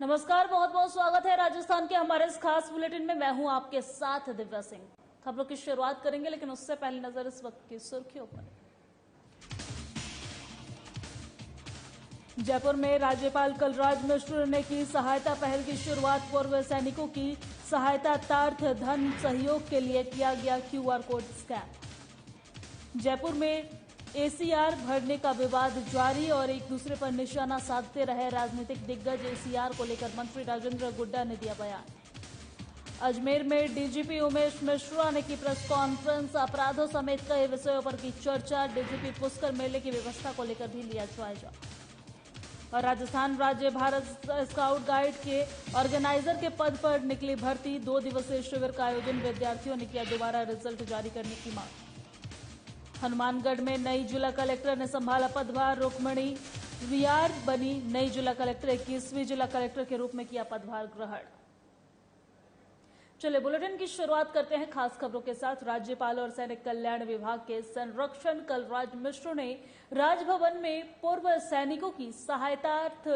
नमस्कार, बहुत बहुत स्वागत है राजस्थान के हमारे इस खास बुलेटिन में। मैं हूं आपके साथ दिव्या सिंह। खबरों की शुरुआत करेंगे, लेकिन उससे पहले नजर इस वक्त की सुर्खियों पर। जयपुर में राज्यपाल कलराज मिश्र ने की सहायता पहल की शुरुआत। पूर्व सैनिकों की सहायतार्थ धन सहयोग के लिए किया गया QR कोड स्कैन। जयपुर में ACR भरने का विवाद जारी और एक दूसरे पर निशाना साधते रहे राजनीतिक दिग्गज। ACR को लेकर मंत्री राजेंद्र गुड्डा ने दिया बयान। अजमेर में DGP उमेश मिश्रा ने की प्रेस कॉन्फ्रेंस। अपराधों समेत कई विषयों पर की चर्चा। DGP पुष्कर मेले की व्यवस्था को लेकर भी लिया जायजा। और राजस्थान राज्य भारत स्काउट गाइड के ऑर्गेनाइजर के पद पर निकली भर्ती। 2 दिवसीय शिविर का आयोजन। विद्यार्थियों ने किया दोबारा रिजल्ट जारी करने की मांग। हनुमानगढ़ में नई जिला कलेक्टर ने संभाला पदभार। रुक्मणी रियार बनी नई जिला कलेक्टर। 21वीं जिला कलेक्टर के रूप में किया पदभार ग्रहण। चलिए बुलेटिन की शुरुआत करते हैं खास खबरों के साथ। राज्यपाल और सैनिक कल्याण विभाग के संरक्षण कलराज मिश्र ने राजभवन में पूर्व सैनिकों की सहायतार्थ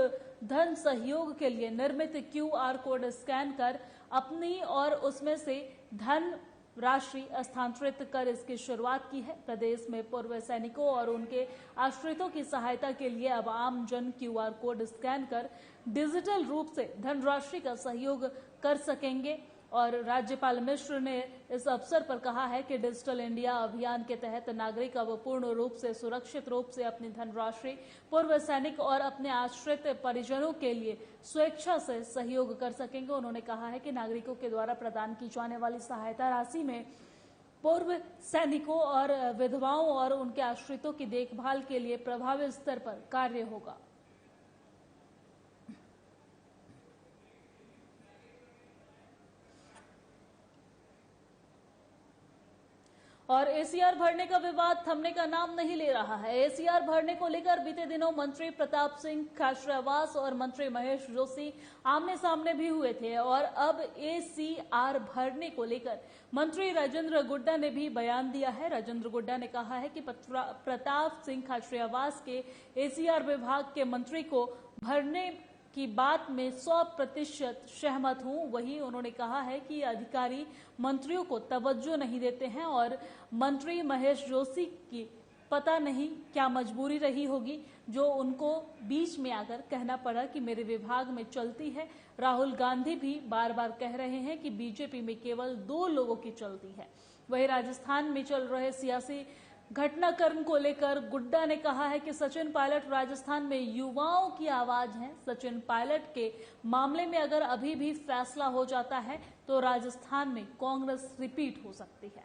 धन सहयोग के लिए निर्मित QR कोड स्कैन कर अपनी और उसमें से धन राशि स्थानांतरित कर इसकी शुरुआत की है। प्रदेश में पूर्व सैनिकों और उनके आश्रितों की सहायता के लिए अब आम जन QR कोड स्कैन कर डिजिटल रूप से धनराशि का सहयोग कर सकेंगे। और राज्यपाल मिश्र ने इस अवसर पर कहा है कि डिजिटल इंडिया अभियान के तहत नागरिक अब पूर्ण रूप से सुरक्षित रूप से अपनी धनराशि पूर्व सैनिक और अपने आश्रित परिजनों के लिए स्वेच्छा से सहयोग कर सकेंगे। उन्होंने कहा है कि नागरिकों के द्वारा प्रदान की जाने वाली सहायता राशि में पूर्व सैनिकों और विधवाओं और उनके आश्रितों की देखभाल के लिए प्रभावी स्तर पर कार्य होगा। और ACR भरने का विवाद थमने का नाम नहीं ले रहा है। ACR भरने को लेकर बीते दिनों मंत्री प्रताप सिंह खाचरियावास और मंत्री महेश जोशी आमने सामने भी हुए थे और अब ACR भरने को लेकर मंत्री राजेंद्र गुड्डा ने भी बयान दिया है। राजेंद्र गुड्डा ने कहा है कि प्रताप सिंह खाचरियावास के ACR विभाग के मंत्री को भरने की बात में 100% सहमत हूं। वहीं उन्होंने कहा है कि अधिकारी मंत्रियों को तवज्जो नहीं देते हैं और मंत्री महेश जोशी की पता नहीं क्या मजबूरी रही होगी जो उनको बीच में आकर कहना पड़ा कि मेरे विभाग में चलती है। राहुल गांधी भी बार बार कह रहे हैं कि बीजेपी में केवल 2 लोगों की चलती है। वहीं राजस्थान में चल रहे सियासी घटनाक्रम को लेकर गुड्डा ने कहा है कि सचिन पायलट राजस्थान में युवाओं की आवाज है। सचिन पायलट के मामले में अगर अभी भी फैसला हो जाता है तो राजस्थान में कांग्रेस रिपीट हो सकती है।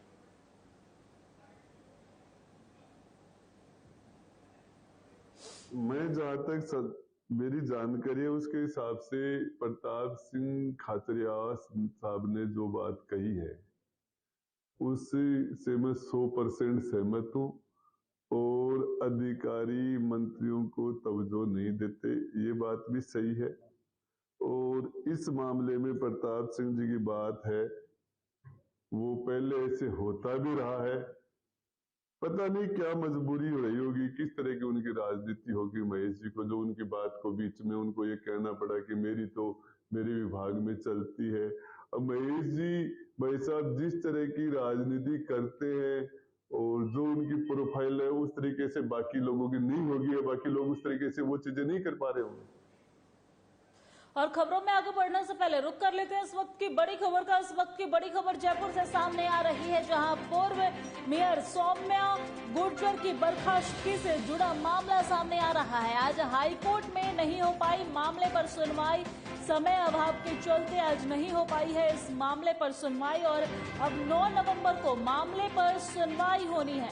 मैं जहां तक मेरी जानकारी है उसके हिसाब से प्रताप सिंह खाचरियावास साहब ने जो बात कही है उससे मैं 100% सहमत हूं। और अधिकारी मंत्रियों को तवज्जो नहीं देते, ये बात भी सही है। और इस मामले में प्रताप सिंह जी की बात है वो पहले ऐसे होता भी रहा है। पता नहीं क्या मजबूरी हो रही होगी, किस तरह की उनकी राजनीति होगी महेश जी को, जो उनकी बात को बीच में उनको ये कहना पड़ा कि मेरे विभाग में चलती है। अब महेश जी भाई साहब जिस तरह की राजनीति करते हैं और जो उनकी प्रोफाइल है उस तरीके से बाकी लोगों की नहीं होगी, या बाकी लोग उस तरीके से वो चीजें नहीं कर पा रहे होंगे। और खबरों में आगे बढ़ने से पहले रुक कर लेते हैं इस वक्त की बड़ी खबर का। इस वक्त की बड़ी खबर जयपुर से सामने आ रही है, जहां पूर्व मेयर सौम्या गुर्जर की बर्खास्तगी से जुड़ा मामला सामने आ रहा है। आज हाईकोर्ट में नहीं हो पाई मामले पर सुनवाई। समय अभाव के चलते आज नहीं हो पाई है इस मामले पर सुनवाई और अब 9 नवंबर को मामले पर सुनवाई होनी है।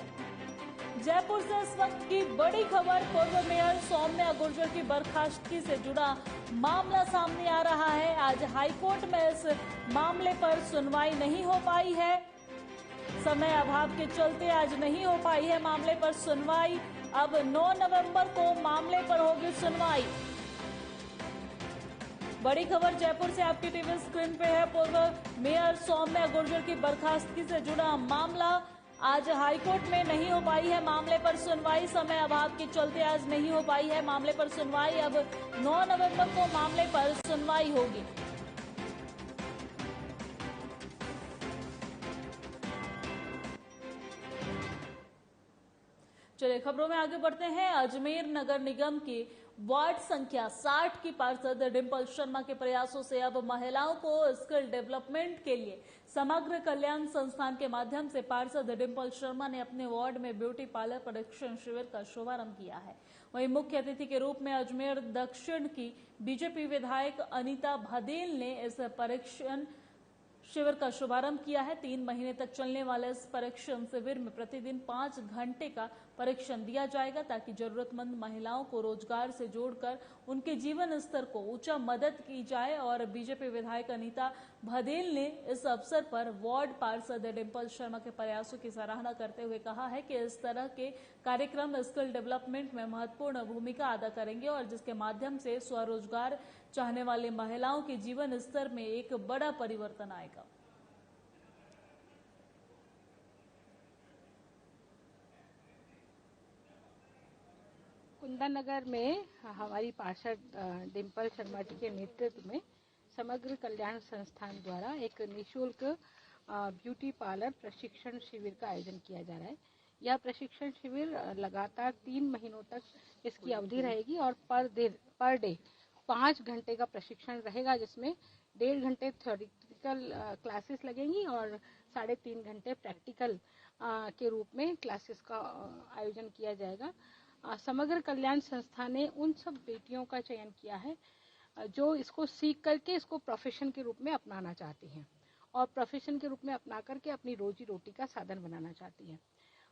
जयपुर से इस वक्त की बड़ी खबर, पूर्व मेयर सौम्या गुर्जर की बर्खास्तगी से जुड़ा मामला सामने आ रहा है। आज हाईकोर्ट में इस मामले पर सुनवाई नहीं हो पाई है। समय अभाव के चलते आज नहीं हो पाई है मामले पर सुनवाई। अब 9 नवंबर को मामले पर होगी सुनवाई। बड़ी खबर जयपुर से आपकी टीवी स्क्रीन पे है। पूर्व मेयर सौम्या गुर्जर की बर्खास्तगी से जुड़ा मामला आज हाईकोर्ट में नहीं हो पाई है मामले पर सुनवाई। समय अभाव के चलते आज नहीं हो पाई है मामले पर सुनवाई। अब 9 नवंबर को मामले पर सुनवाई होगी। चलिए खबरों में आगे बढ़ते हैं। अजमेर नगर निगम की वार्ड संख्या 60 की पार्षद डिंपल शर्मा के प्रयासों से अब महिलाओं को स्किल डेवलपमेंट के लिए समग्र कल्याण संस्थान के माध्यम से पार्षद डिंपल शर्मा ने अपने वार्ड में ब्यूटी पार्लर प्रशिक्षण शिविर का शुभारंभ किया है। वहीं मुख्य अतिथि के रूप में अजमेर दक्षिण की बीजेपी विधायक अनीता भदेल ने इस परीक्षण शिविर का शुभारंभ किया है। 3 महीने तक चलने वाले इस परीक्षण शिविर में प्रतिदिन 5 घंटे का परीक्षण दिया जाएगा ताकि जरूरतमंद महिलाओं को रोजगार से जोड़कर उनके जीवन स्तर को ऊंचा मदद की जाए। और बीजेपी विधायक अनीता भदेल ने इस अवसर पर वार्ड पार्षद डिंपल शर्मा के प्रयासों की सराहना करते हुए कहा है कि इस तरह के कार्यक्रम स्किल डेवलपमेंट में महत्वपूर्ण भूमिका अदा करेंगे और जिसके माध्यम से स्वरोजगार चाहने वाली महिलाओं के जीवन स्तर में एक बड़ा परिवर्तन आएगा। कुंदन नगर में हमारी पार्षद डिंपल शर्मा जी के नेतृत्व में समग्र कल्याण संस्थान द्वारा एक निःशुल्क ब्यूटी पार्लर प्रशिक्षण शिविर का आयोजन किया जा रहा है। यह प्रशिक्षण शिविर लगातार 3 महीनों तक इसकी अवधि रहेगी और पर डे 5 घंटे का प्रशिक्षण रहेगा, जिसमें 1.5 घंटे थ्योरेटिकल क्लासेस लगेंगी और 3.5 घंटे प्रैक्टिकल के रूप में क्लासेस का आयोजन किया जाएगा। समग्र कल्याण संस्था ने उन सब बेटियों का चयन किया है जो इसको सीख करके इसको प्रोफेशन के रूप में अपनाना चाहती हैं और प्रोफेशन के रूप में अपना करके अपनी रोजी रोटी का साधन बनाना चाहती हैं।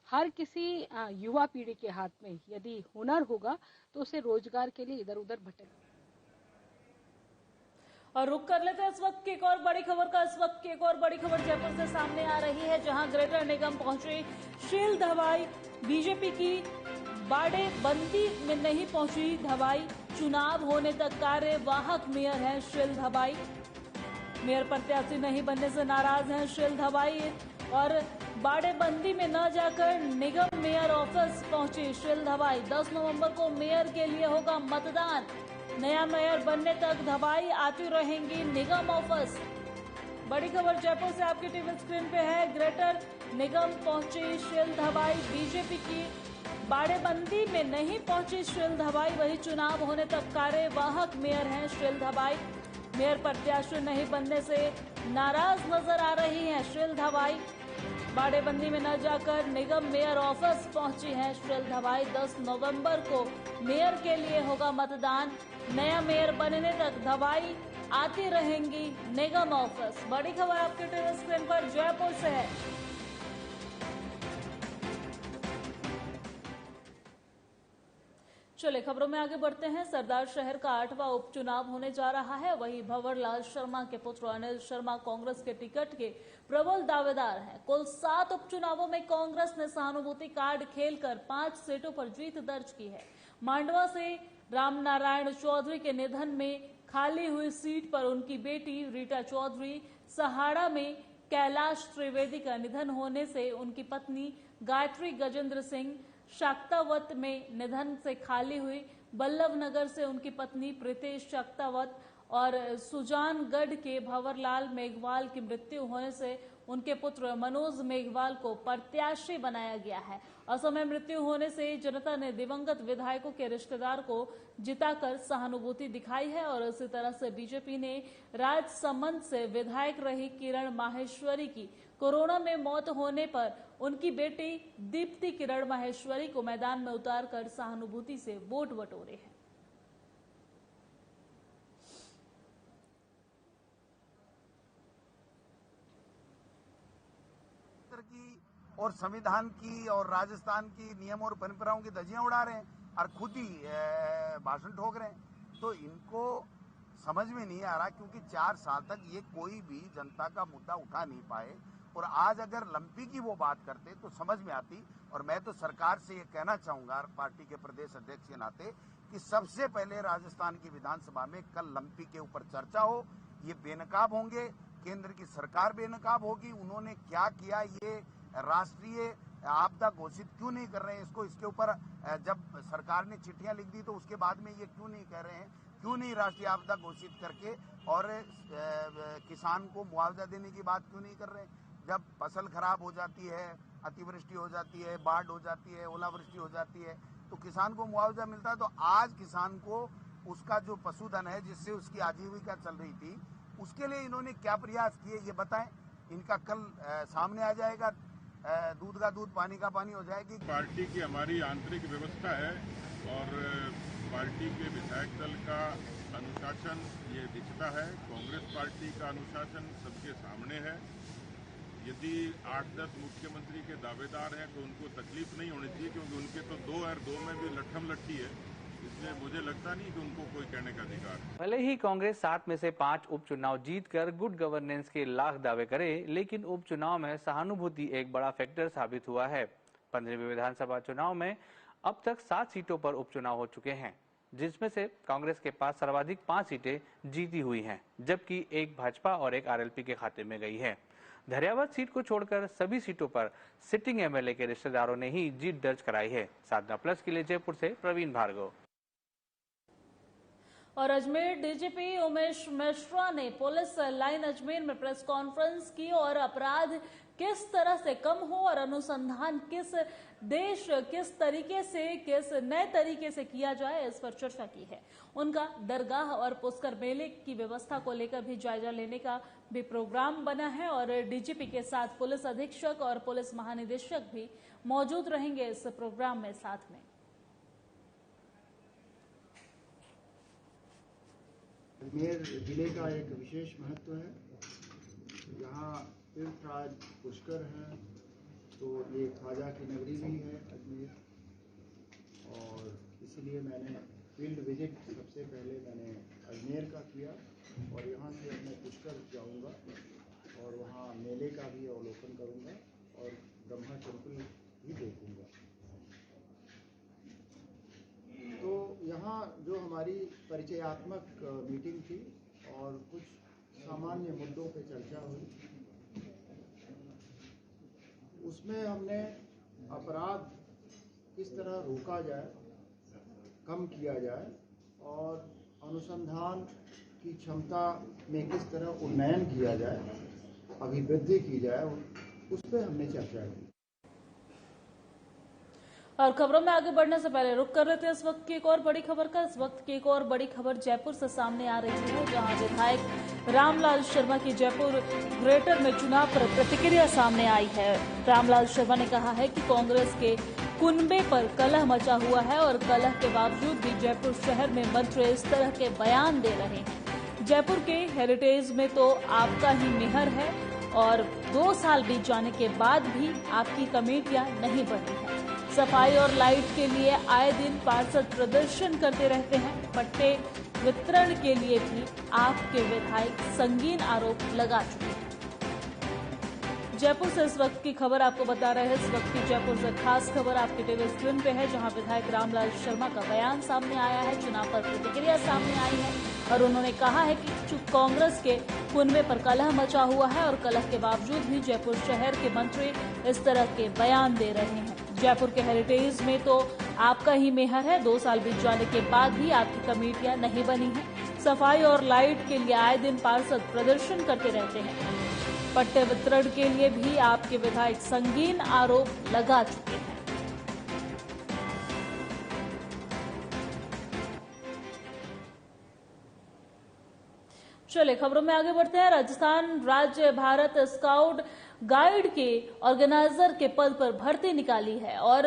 हर किसी युवा पीढ़ी के हाथ में यदि हुनर होगा तो उसे रोजगार के लिए इधर उधर भटक। और रुक कर लेते हैं इस वक्त की एक और बड़ी खबर का। इस वक्त की एक और बड़ी खबर जयपुर से सामने आ रही है, जहां ग्रेटर निगम पहुंची शील धवाई। बीजेपी की बाड़े बंदी में नहीं पहुंची धवाई। चुनाव होने तक कार्यवाहक मेयर है शील धवाई। मेयर प्रत्याशी नहीं बनने से नाराज हैं शील धवाई और बाड़े बंदी में न जाकर निगम मेयर ऑफिस पहुंची शील धवाई। 10 नवंबर को मेयर के लिए होगा मतदान। नया मेयर बनने तक धवाई आती रहेंगी निगम ऑफिस। बड़ी खबर जयपुर से आपकी टीवी स्क्रीन पे है। ग्रेटर निगम पहुंची शील धवाई। बीजेपी की बाड़ेबंदी में नहीं पहुंची शील धवाई, वही चुनाव होने तक कार्यवाहक मेयर हैं शील धवाई। मेयर प्रत्याशी नहीं बनने से नाराज नजर आ रही हैं शील धवाई। बाड़ेबंदी में न जाकर निगम मेयर ऑफिस पहुंची है शील धवाई। 10 नवंबर को मेयर के लिए होगा मतदान। नया मेयर बनने तक धवाई आती रहेंगी निगम ऑफिस। बड़ी खबर आपके टीवी स्क्रीन पर जयपुर से है। चलिए खबरों में आगे बढ़ते हैं। सरदार शहर का 8वां उपचुनाव होने जा रहा है। वहीं भंवरलाल शर्मा के पुत्र अनिल शर्मा कांग्रेस के टिकट के प्रबल दावेदार हैं। कुल 7 उपचुनावों में कांग्रेस ने सहानुभूति कार्ड खेलकर 5 सीटों पर जीत दर्ज की है। मांडवा से रामनारायण चौधरी के निधन में खाली हुई सीट पर उनकी बेटी रीटा चौधरी, सहाड़ा में कैलाश त्रिवेदी का निधन होने से उनकी पत्नी गायत्री गजेंद्र सिंह, शाक्तावत में निधन से खाली हुई बल्लभ नगर से उनकी पत्नी प्रीतेश शाक्तावत और सुजानगढ़ के भंवरलाल मेघवाल की मृत्यु होने से उनके पुत्र मनोज मेघवाल को प्रत्याशी बनाया गया है। असमय मृत्यु होने से जनता ने दिवंगत विधायकों के रिश्तेदार को जिताकर सहानुभूति दिखाई है और इसी तरह से बीजेपी ने राजसमंद से विधायक रही किरण माहेश्वरी की कोरोना में मौत होने पर उनकी बेटी दीप्ति किरण माहेश्वरी को मैदान में उतारकर सहानुभूति से वोट बटोरे हैं। और संविधान की और राजस्थान की नियम और परंपराओं की धज्जियां उड़ा रहे हैं और खुद ही भाषण ठोक रहे हैं। तो इनको समझ में नहीं आ रहा, क्योंकि 4 साल तक ये कोई भी जनता का मुद्दा उठा नहीं पाए और आज अगर लंपी की वो बात करते तो समझ में आती। और मैं तो सरकार से ये कहना चाहूंगा पार्टी के प्रदेश अध्यक्ष के नाते कि सबसे पहले राजस्थान की विधानसभा में कल लंपी के ऊपर चर्चा हो। ये बेनकाब होंगे, केंद्र की सरकार बेनकाब होगी। उन्होंने क्या किया ये राष्ट्रीय आपदा घोषित क्यों नहीं कर रहे हैं इसको? इसके ऊपर जब सरकार ने चिट्ठियां लिख दी तो उसके बाद में ये क्यों नहीं कह रहे हैं? क्यों नहीं राष्ट्रीय आपदा घोषित करके और किसान को मुआवजा देने की बात क्यों नहीं कर रहे? जब फसल खराब हो जाती है, अतिवृष्टि हो जाती है, बाढ़ हो जाती है, ओलावृष्टि हो जाती है, तो किसान को मुआवजा मिलता है। तो आज किसान को उसका जो पशुधन है जिससे उसकी आजीविका चल रही थी, उसके लिए इन्होंने क्या प्रयास किए ये बताएं। इनका कल सामने आ जाएगा, दूध का दूध पानी का पानी हो जाएगी। पार्टी की हमारी आंतरिक व्यवस्था है और पार्टी के विधायक दल का अनुशासन ये दिखता है। कांग्रेस पार्टी का अनुशासन सबके सामने है। यदि 8-10 मुख्यमंत्री के दावेदार हैं तो उनको तकलीफ नहीं होनी चाहिए, क्योंकि उनके तो 2 और 2 में भी लट्ठम लट्ठी है। इसलिए मुझे लगता नहीं कि उनको कोई कहने का अधिकार है। भले ही कांग्रेस 7 में से 5 उपचुनाव जीतकर गुड गवर्नेंस के लाख दावे करे, लेकिन उपचुनाव में सहानुभूति एक बड़ा फैक्टर साबित हुआ है। 15वें विधानसभा चुनाव में अब तक 7 सीटों पर उपचुनाव हो चुके हैं, जिसमें से कांग्रेस के पास सर्वाधिक 5 सीटें जीती हुई हैं, जबकि एक भाजपा और एक आरएलपी के खाते में गई है। धैर्यावत सीट को छोड़कर सभी सीटों पर सिटिंग एमएलए के रिश्तेदारों ने ही जीत दर्ज कराई है। साधना प्लस के लिए जयपुर से प्रवीण भार्गव। और अजमेर डीजीपी उमेश मिश्रा ने पुलिस लाइन अजमेर में प्रेस कॉन्फ्रेंस की और अपराध किस तरह से कम हो और अनुसंधान किस नए तरीके से किया जाए, इस पर चर्चा की है। उनका दरगाह और पुष्कर मेले की व्यवस्था को लेकर भी जायजा लेने का भी प्रोग्राम बना है और डीजीपी के साथ पुलिस अधीक्षक और पुलिस महानिदेशक भी मौजूद रहेंगे इस प्रोग्राम में साथ में। अजमेर जिले का एक विशेष महत्व है। यहाँ तीर्थराज पुष्कर है, तो ये ख्वाजा की नगरी भी है अजमेर, और इसलिए मैंने फील्ड विजिट सबसे पहले मैंने अजमेर का किया और यहाँ से मैं पुष्कर जाऊँगा और वहाँ मेले का भी अवलोकन करूँगा और ब्रह्मा टेम्पल भी देखूँगा। तो यहाँ जो हमारी परिचयात्मक मीटिंग थी और कुछ सामान्य मुद्दों पे चर्चा हुई, उसमें हमने अपराध किस तरह रोका जाए, कम किया जाए और अनुसंधान की क्षमता में किस तरह उन्नयन किया जाए, अभिवृद्धि की जाए, उस पर हमने चर्चा की। और खबरों में आगे बढ़ने से पहले रुक कर रहे थे इस वक्त की एक और बड़ी खबर का। इस वक्त की एक और बड़ी खबर जयपुर से सामने आ रही है, जहां विधायक रामलाल शर्मा की जयपुर ग्रेटर में चुनाव पर प्रतिक्रिया सामने आई है। रामलाल शर्मा ने कहा है कि कांग्रेस के कुनबे पर कलह मचा हुआ है और कलह के बावजूद भी जयपुर शहर में मंत्री इस तरह के बयान दे रहे हैं। जयपुर के हेरिटेज में तो आपका ही मेहर है और 2 साल बीत जाने के बाद भी आपकी कमेटियां नहीं बनी है। सफाई और लाइट के लिए आए दिन पार्षद प्रदर्शन करते रहते हैं। पट्टे वितरण के लिए भी आपके विधायक संगीन आरोप लगा चुके हैं। जयपुर से इस वक्त की खबर आपको बता रहे हैं। इस वक्त की जयपुर से खास खबर आपके टीवी स्क्रीन पे है, जहां विधायक रामलाल शर्मा का बयान सामने आया है। चुनाव पर प्रतिक्रिया सामने आई है और उन्होंने कहा है कि कांग्रेस के कुनबे पर कलह मचा हुआ है और कलह के बावजूद भी जयपुर शहर के मंत्री इस तरह के बयान दे रहे हैं। जयपुर के हेरिटेज में तो आपका ही मेहर है, 2 साल बीत जाने के बाद भी आपकी कमेटियां नहीं बनी हैं। सफाई और लाइट के लिए आए दिन पार्षद प्रदर्शन करते रहते हैं। पट्टे वितरण के लिए भी आपके विधायक संगीन आरोप लगा चुके हैं। चलिए खबरों में आगे बढ़ते हैं। राजस्थान राज्य भारत स्काउट गाइड के ऑर्गेनाइजर के पद पर भर्ती निकाली है और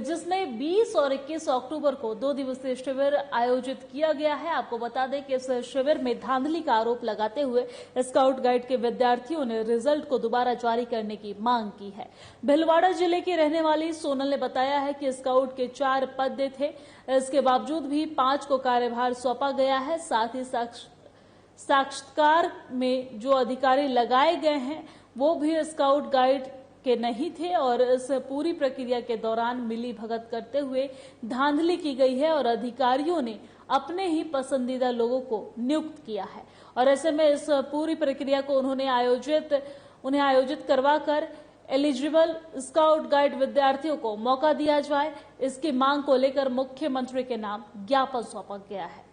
जिसमें 20 और 21 अक्टूबर को 2 दिवसीय शिविर आयोजित किया गया है। आपको बता दें कि इस शिविर में धांधली का आरोप लगाते हुए स्काउट गाइड के विद्यार्थियों ने रिजल्ट को दोबारा जारी करने की मांग की है। भीलवाड़ा जिले की रहने वाली सोनल ने बताया है कि स्काउट के 4 पद थे, इसके बावजूद भी 5 को कार्यभार सौंपा गया है। साथ ही साक्षात्कार में जो अधिकारी लगाए गए हैं वो भी स्काउट गाइड के नहीं थे और इस पूरी प्रक्रिया के दौरान मिली भगत करते हुए धांधली की गई है और अधिकारियों ने अपने ही पसंदीदा लोगों को नियुक्त किया है। और ऐसे में इस पूरी प्रक्रिया को उन्हें आयोजित करवाकर एलिजिबल स्काउट गाइड विद्यार्थियों को मौका दिया जाए, इसकी मांग को लेकर मुख्यमंत्री के नाम ज्ञापन सौंपा गया है।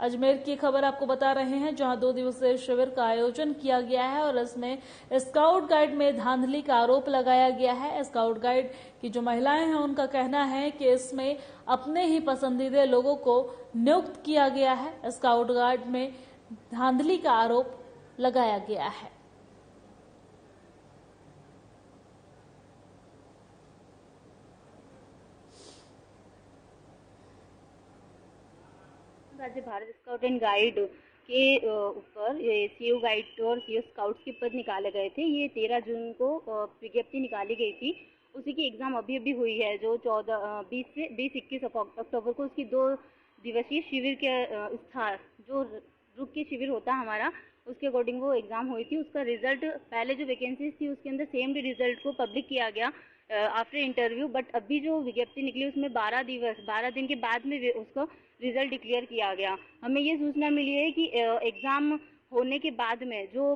अजमेर की खबर आपको बता रहे हैं, जहां 2 दिवसीय शिविर का आयोजन किया गया है और इसमें स्काउट गाइड में धांधली का आरोप लगाया गया है। स्काउट गाइड की जो महिलाएं हैं उनका कहना है कि इसमें अपने ही पसंदीदा लोगों को नियुक्त किया गया है। स्काउट गाइड में धांधली का आरोप लगाया गया है। राज्य भारत स्काउट एंड गाइड के ऊपर सीओ गाइड और सीओ स्काउट्स के पद निकाले गए थे। ये 13 जून को विज्ञप्ति निकाली गई थी। उसी की एग्जाम अभी हुई है, जो 20-21 अक्टूबर को उसकी 2 दिवसीय शिविर के स्थान जो रुक के शिविर होता है हमारा, उसके अकॉर्डिंग वो एग्जाम हुई थी। उसका रिजल्ट पहले जो वैकेंसीज थी उसके अंदर सेम डे रिजल्ट को पब्लिक किया गया आफ्टर इंटरव्यू, बट अभी जो विज्ञप्ति निकली उसमें 12 दिन के बाद में उसका रिजल्ट डिक्लेयर किया गया। हमें ये सूचना मिली है कि एग्जाम होने के बाद में जो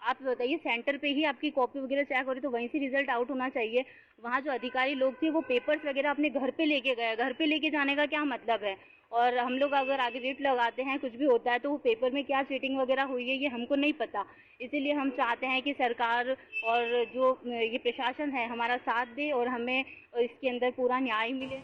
आप बताइए सेंटर पे ही आपकी कॉपी वगैरह चेक हो रही तो वहीं से रिजल्ट आउट होना चाहिए। वहाँ जो अधिकारी लोग थे वो पेपर्स वगैरह अपने घर पे लेके गए। घर पे लेके जाने का क्या मतलब है? और हम लोग अगर आगे रेट लगाते हैं, कुछ भी होता है, तो वो पेपर में क्या चीटिंग वगैरह हुई है ये हमको नहीं पता। इसीलिए हम चाहते हैं कि सरकार और जो ये प्रशासन है हमारा साथ दे और हमें इसके अंदर पूरा न्याय मिले।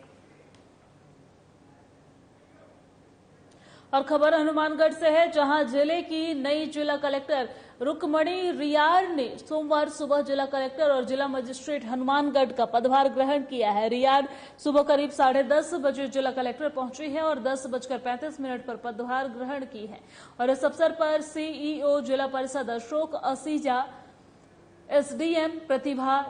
और खबर हनुमानगढ़ से है, जहां जिले की नई जिला कलेक्टर रुक्मणी रियार ने सोमवार सुबह जिला कलेक्टर और जिला मजिस्ट्रेट हनुमानगढ़ का पदभार ग्रहण किया है। रियार सुबह करीब 10:30 बजे जिला कलेक्टर पहुंची है और 10:35 पर पदभार ग्रहण की है। और इस अवसर पर सीईओ जिला परिषद अशोक असीजा, एसडीएम प्रतिभा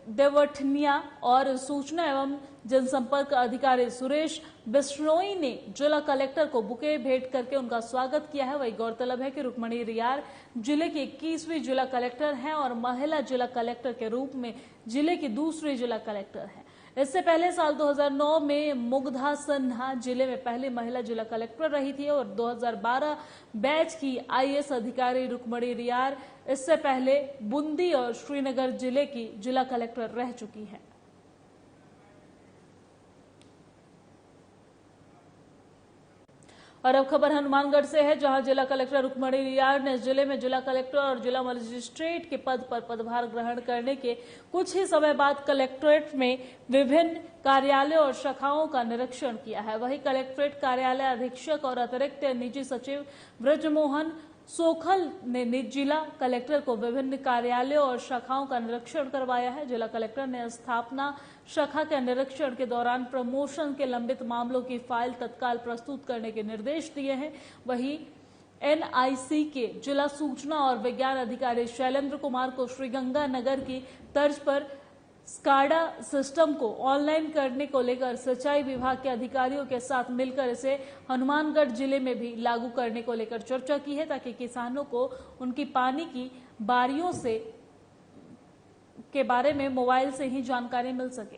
देवठनिया और सूचना एवं जनसंपर्क अधिकारी सुरेश बिश्नोई ने जिला कलेक्टर को बुके भेंट करके उनका स्वागत किया है। वही गौरतलब है कि रुक्मणी रियार जिले की 21वीं जिला कलेक्टर हैं और महिला जिला कलेक्टर के रूप में जिले की दूसरी जिला कलेक्टर हैं। इससे पहले साल 2009 में मुग्धा सिन्हा जिले में पहली महिला जिला कलेक्टर रही थी और 2012 बैच की आईएएस अधिकारी रुक्मणी रियार इससे पहले बूंदी और श्रीनगर जिले की जिला कलेक्टर रह चुकी हैं। और अब खबर हनुमानगढ़ से है, जहां जिला कलेक्टर रुक्मणी रियार ने जिले में जिला कलेक्टर और जिला मजिस्ट्रेट के पद पर पदभार ग्रहण करने के कुछ ही समय बाद कलेक्ट्रेट में विभिन्न कार्यालयों और शाखाओं का निरीक्षण किया है। वहीं कलेक्ट्रेट कार्यालय अधीक्षक और अतिरिक्त निजी सचिव ब्रजमोहन सोखल ने जिला कलेक्टर को विभिन्न कार्यालयों और शाखाओं का निरीक्षण करवाया है। जिला कलेक्टर ने स्थापना शाखा के निरीक्षण के दौरान प्रमोशन के लंबित मामलों की फाइल तत्काल प्रस्तुत करने के निर्देश दिए हैं। वहीं एनआईसी के जिला सूचना और विज्ञान अधिकारी शैलेंद्र कुमार को श्रीगंगानगर की तर्ज पर स्काडा सिस्टम को ऑनलाइन करने को लेकर सिंचाई विभाग के अधिकारियों के साथ मिलकर इसे हनुमानगढ़ जिले में भी लागू करने को लेकर चर्चा की है, ताकि किसानों को उनकी पानी की बारियों से के बारे में मोबाइल से ही जानकारी मिल सके।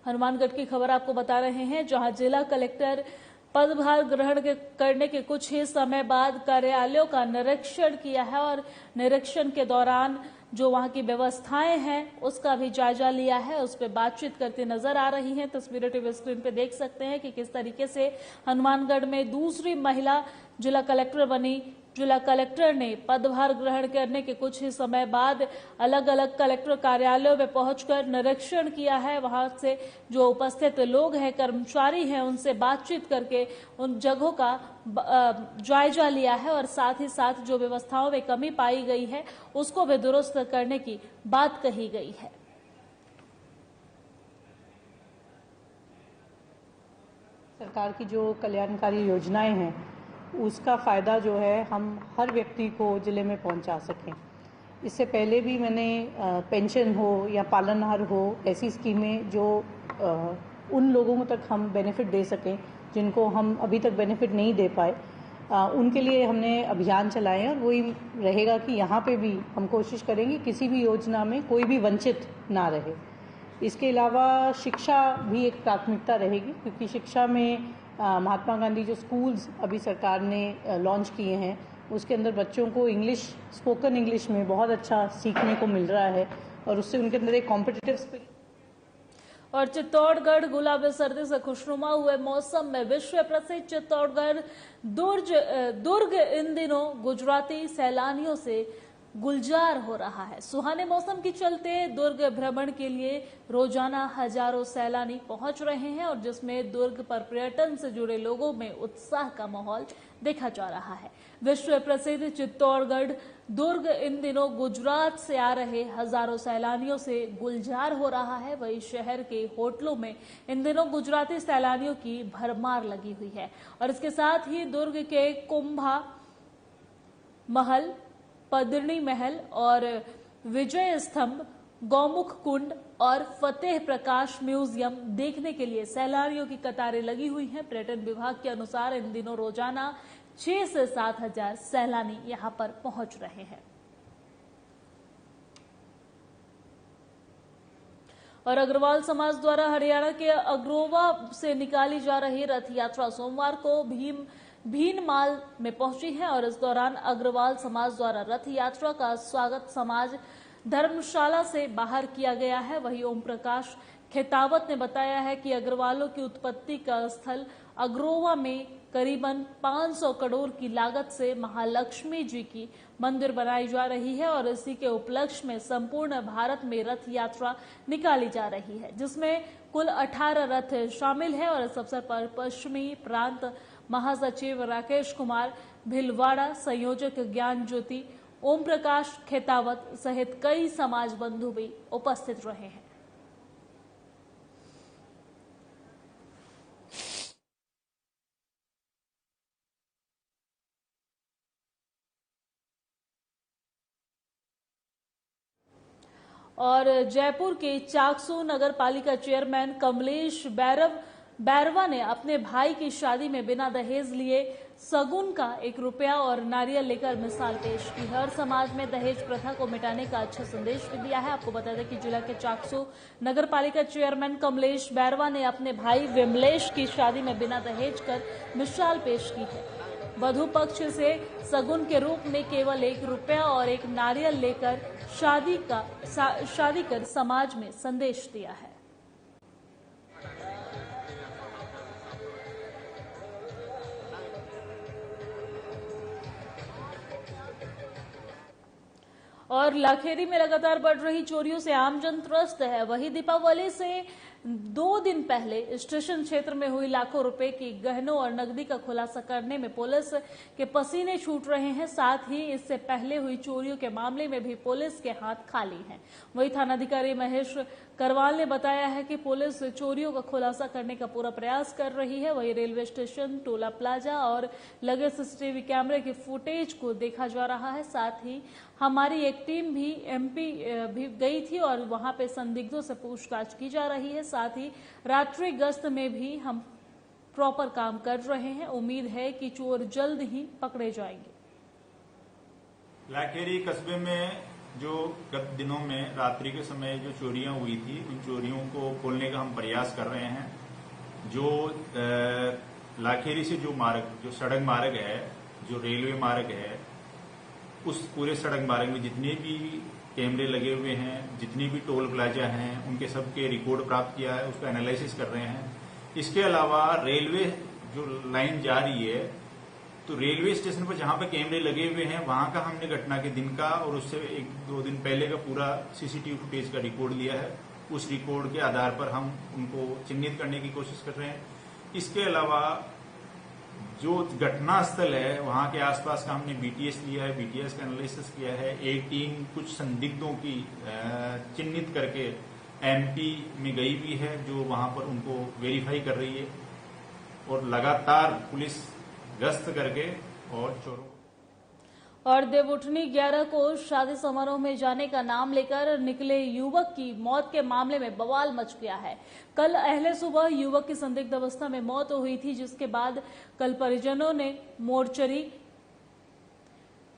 हनुमानगढ़ की खबर आपको बता रहे हैं, जहां जिला कलेक्टर पदभार ग्रहण करने के कुछ ही समय बाद कार्यालयों का निरीक्षण किया है और निरीक्षण के दौरान जो वहां की व्यवस्थाएं हैं उसका भी जायजा लिया है। उस पर बातचीत करते नजर आ रही हैं। तस्वीरें टीवी स्क्रीन पे देख सकते हैं कि किस तरीके से हनुमानगढ़ में दूसरी महिला जिला कलेक्टर बनी जिला कलेक्टर ने पदभार ग्रहण करने के कुछ ही समय बाद अलग अलग कलेक्टर कार्यालयों में पहुंचकर निरीक्षण किया है। वहां से जो उपस्थित लोग हैं, कर्मचारी हैं, उनसे बातचीत करके उन जगहों का जायजा लिया है और साथ ही साथ जो व्यवस्थाओं में कमी पाई गई है उसको भी दुरुस्त करने की बात कही गई है। सरकार की जो कल्याणकारी योजनाएं हैं उसका फ़ायदा जो है हम हर व्यक्ति को ज़िले में पहुंचा सकें। इससे पहले भी मैंने पेंशन हो या पालनहार हो, ऐसी स्कीमें जो उन लोगों तक हम बेनिफिट दे सकें जिनको हम अभी तक बेनिफिट नहीं दे पाए, उनके लिए हमने अभियान चलाए हैं। और वही रहेगा कि यहाँ पे भी हम कोशिश करेंगे किसी भी योजना में कोई भी वंचित ना रहे। इसके अलावा शिक्षा भी एक प्राथमिकता रहेगी, क्योंकि शिक्षा में महात्मा गांधी जो स्कूल्स अभी सरकार ने लॉन्च किए हैं उसके अंदर बच्चों को इंग्लिश, स्पोकन इंग्लिश में बहुत अच्छा सीखने को मिल रहा है और उससे उनके अंदर एक कॉम्पिटिटिव स्पिरिट। और चित्तौड़गढ़ गुलाबी सर्दी से खुशनुमा हुए मौसम में विश्व प्रसिद्ध चित्तौड़गढ़ दुर्ग इन दिनों गुजराती सैलानियों से गुलजार हो रहा है। सुहाने मौसम के चलते दुर्ग भ्रमण के लिए रोजाना हजारों सैलानी पहुंच रहे हैं और जिसमें दुर्ग पर पर्यटन से जुड़े लोगों में उत्साह का माहौल देखा जा रहा है। विश्व प्रसिद्ध चित्तौड़गढ़ दुर्ग इन दिनों गुजरात से आ रहे हजारों सैलानियों से गुलजार हो रहा है। वहीं शहर के होटलों में इन दिनों गुजराती सैलानियों की भरमार लगी हुई है और इसके साथ ही दुर्ग के कुंभा महल, पद्मिनी महल और विजय स्तंभ, गौमुख कुंड और फतेह प्रकाश म्यूजियम देखने के लिए सैलानियों की कतारें लगी हुई हैं। पर्यटन विभाग के अनुसार इन दिनों रोजाना 6 से 7 हजार सैलानी यहां पर पहुंच रहे हैं। और अग्रवाल समाज द्वारा हरियाणा के अग्रोवा से निकाली जा रही रथ यात्रा सोमवार को भीनमाल में पहुंची है और इस दौरान अग्रवाल समाज द्वारा रथ यात्रा का स्वागत समाज धर्मशाला से बाहर किया गया है। वहीं ओम प्रकाश खेतावत ने बताया है कि अग्रवालों की उत्पत्ति का स्थल अग्रोवा में करीबन 500 करोड़ की लागत से महालक्ष्मी जी की मंदिर बनाई जा रही है और इसी के उपलक्ष्य में संपूर्ण भारत में रथ यात्रा निकाली जा रही है, जिसमें कुल 18 रथ शामिल है। और इस अवसर पर पश्चिमी प्रांत महासचिव राकेश कुमार भिलवाड़ा, संयोजक ज्ञान ज्योति, ओम प्रकाश खेतावत सहित कई समाज बंधु भी उपस्थित रहे हैं। और जयपुर के चाकसू नगर पालिका चेयरमैन कमलेश बैरवा ने अपने भाई की शादी में बिना दहेज लिए सगुन का 1 रुपया और नारियल लेकर मिसाल पेश की। हर समाज में दहेज प्रथा को मिटाने का अच्छा संदेश भी दिया है। आपको बता दें कि जिला के चाकसू नगर पालिका चेयरमैन कमलेश बैरवा ने अपने भाई विमलेश की शादी में बिना दहेज कर मिसाल पेश की है। वधु पक्ष से सगुन के रूप में केवल 1 रुपया और 1 नारियल लेकर शादी कर समाज में संदेश दिया है। और लाखेरी में लगातार बढ़ रही चोरियों से आमजन त्रस्त है। वहीं दीपावली से 2 दिन पहले स्टेशन क्षेत्र में हुई लाखों रुपए की गहनों और नकदी का खुलासा करने में पुलिस के पसीने छूट रहे हैं। साथ ही इससे पहले हुई चोरियों के मामले में भी पुलिस के हाथ खाली हैं। वहीं थानाधिकारी महेश करवाल ने बताया है कि पुलिस चोरियों का खुलासा करने का पूरा प्रयास कर रही है। वहीं रेलवे स्टेशन, टोला प्लाजा और लगे सीसीटीवी कैमरे की फुटेज को देखा जा रहा है। साथ ही हमारी एक टीम भी एमपी भी गई थी और वहां पे संदिग्धों से पूछताछ की जा रही है। साथ ही रात्रि गश्त में भी हम प्रॉपर काम कर रहे हैं। उम्मीद है कि चोर जल्द ही पकड़े जाएंगे। लाखेरी कस्बे में जो गत दिनों में रात्रि के समय जो चोरियां हुई थी, उन चोरियों को खोलने का हम प्रयास कर रहे हैं। जो लाखेरी से जो सड़क मार्ग है, जो रेलवे मार्ग है, उस पूरे सड़क मार्ग में जितने भी कैमरे लगे हुए हैं, जितने भी टोल प्लाजा हैं, उनके सबके रिकॉर्ड प्राप्त किया है, उसका एनालिसिस कर रहे हैं। इसके अलावा रेलवे जो लाइन जा रही है, तो रेलवे स्टेशन पर जहां पे कैमरे लगे हुए हैं, वहां का हमने घटना के दिन का और उससे 1-2 दिन पहले का पूरा सीसीटीवी फुटेज का रिकॉर्ड लिया है। उस रिकॉर्ड के आधार पर हम उनको चिन्हित करने की कोशिश कर रहे हैं। इसके अलावा जो घटना स्थल है, वहां के आसपास का हमने बीटीएस लिया है, बीटीएस का एनालिसिस किया है। एक टीम कुछ संदिग्धों की चिन्हित करके एमपी में गई भी है, जो वहां पर उनको वेरीफाई कर रही है और लगातार पुलिस गश्त करके और चोरों। और देवउठनी 11 को शादी समारोह में जाने का नाम लेकर निकले युवक की मौत के मामले में बवाल मच गया है। कल अहले सुबह युवक की संदिग्ध अवस्था में मौत हुई थी, जिसके बाद कल परिजनों ने मोर्चरी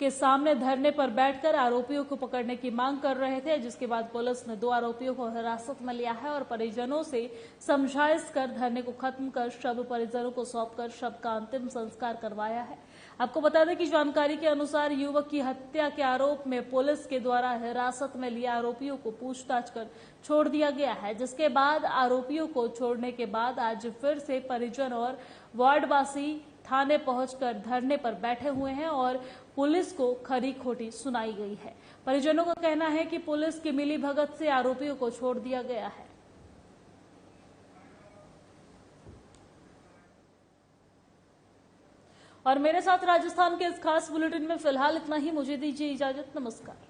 के सामने धरने पर बैठकर आरोपियों को पकड़ने की मांग कर रहे थे, जिसके बाद पुलिस ने 2 आरोपियों को हिरासत में लिया है और परिजनों से समझाइश कर धरने को खत्म कर शव परिजनों को सौंपकर शव का अंतिम संस्कार करवाया है। आपको बता दें कि जानकारी के अनुसार युवक की हत्या के आरोप में पुलिस के द्वारा हिरासत में लिए आरोपियों को पूछताछ कर छोड़ दिया गया है, जिसके बाद आरोपियों को छोड़ने के बाद आज फिर से परिजन और वार्डवासी थाने पहुंचकर धरने पर बैठे हुए हैं और पुलिस को खरी खोटी सुनाई गई है। परिजनों का कहना है कि पुलिस की मिलीभगत से आरोपियों को छोड़ दिया गया है। और मेरे साथ राजस्थान के इस खास बुलेटिन में फिलहाल इतना ही। मुझे दीजिए इजाजत। नमस्कार।